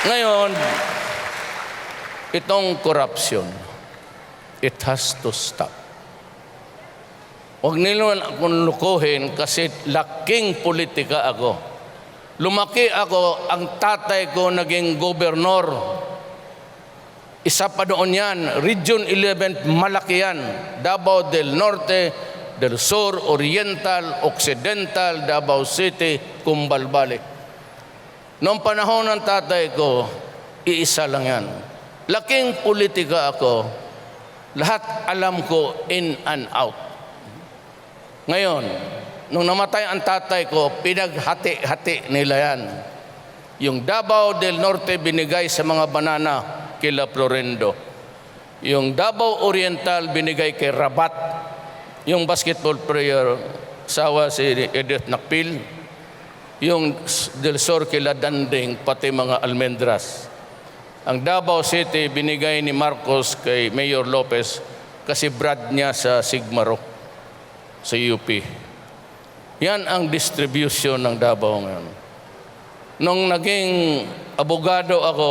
Ngayon, itong corruption, it has to stop. Huwag nila akong lukuhin kasi laking politika ako. Lumaki ako, ang tatay ko naging gobernador. Isa pa doon yan, Region 11, malaki yan. Davao del Norte, del Sur, Oriental, Occidental, Davao City, Kumbalbalik. Noong panahon ng tatay ko, iisa lang yan. Laking politika ako, lahat alam ko in and out. Ngayon, nung namatay ang tatay ko, pinaghati-hati nila yan. Yung Davao del Norte binigay sa mga banana kila Florendo. Yung Davao Oriental binigay kay Rabat. Yung basketball player, sawa si Edith Nakpil. Yung del Sur kila Danding, pati mga Almendras. Ang Davao City binigay ni Marcos kay Mayor Lopez kasi brad niya sa Sigmaro, sa UP. Yan ang distribution ng Davao ngayon. Nung naging abogado ako,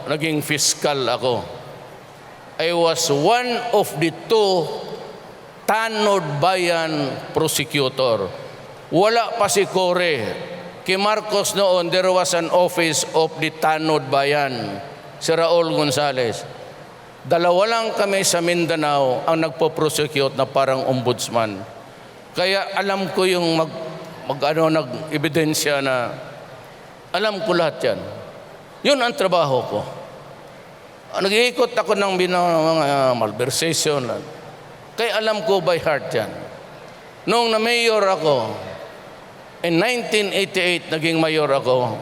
naging fiscal ako, I was one of the two tanod bayan prosecutor. Wala pa si Core. Kay Marcos noon, there was an office of the tanod bayan, si Raul Gonzales. Dalawa lang kami sa Mindanao ang nagpo-prosecute na parang ombudsman. Kaya alam ko yung nag-ebidensya na alam ko lahat yan. Yun ang trabaho ko. Nag-iikot ako ng mga malversation. Kaya alam ko by heart yan. Noong na-mayor ako, in 1988 naging mayor ako.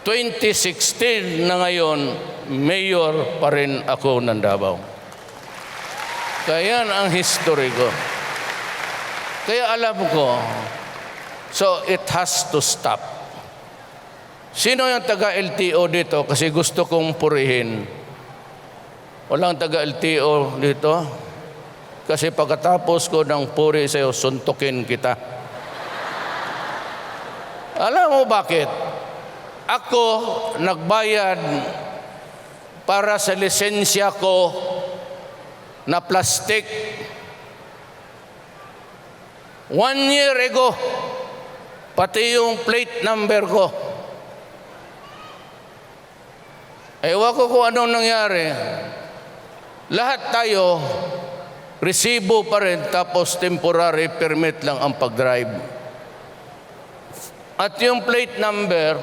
2016 na ngayon, mayor pa rin ako ng Davao. Kaya yan ang history ko. Kaya alam ko, so it has to stop. Sino yung taga-LTO dito? Kasi gusto kong purihin. Walang taga-LTO dito? Kasi pagkatapos ko ng puri sa'yo, suntukin kita. Alam mo bakit? Ako nagbayad para sa lisensya ko na plastic 1 year ago, pati yung plate number ko. Ewan ko kung anong nangyari. Lahat tayo, resibo pa rin, tapos temporary permit lang ang pag-drive. At yung plate number,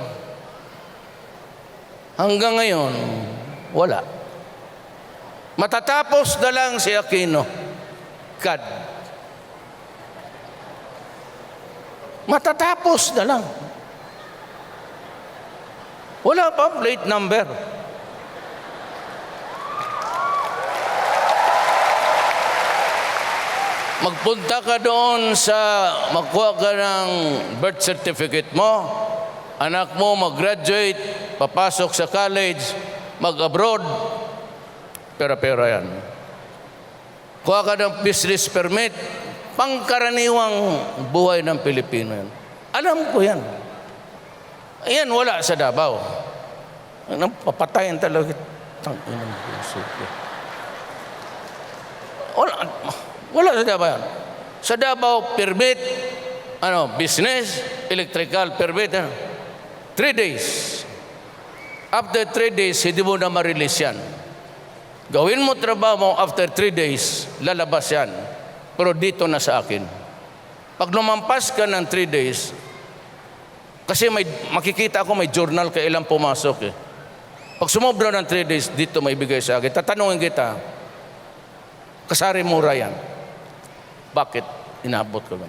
hanggang ngayon, wala. Matatapos na lang si Aquino. God. Matatapos na lang. Wala pa plate number. Magpunta ka doon magkuha ka ng birth certificate mo, anak mo mag-graduate, papasok sa college, mag-abroad, pera-pera yan. Kuha ka ng business permit, pangkaraniwang buhay ng Pilipino yan. Alam ko yan. Ayan, wala sa Davao. Papatayin talaga. Wala sa Davao yan. Sa Davao, permit, business, electrical, permit, 3 days. After 3 days, hindi mo na ma-release yan. Gawin mo trabaho mo, after 3 days, lalabas yan. Pero dito na sa akin. Pag lumampas ka ng 3 days, kasi makikita ako may journal kailan pumasok eh. Pag sumobra ng 3 days, dito may bigay sa akin. Tatanungin kita, kasari mura yan. Bakit inabot ko lang?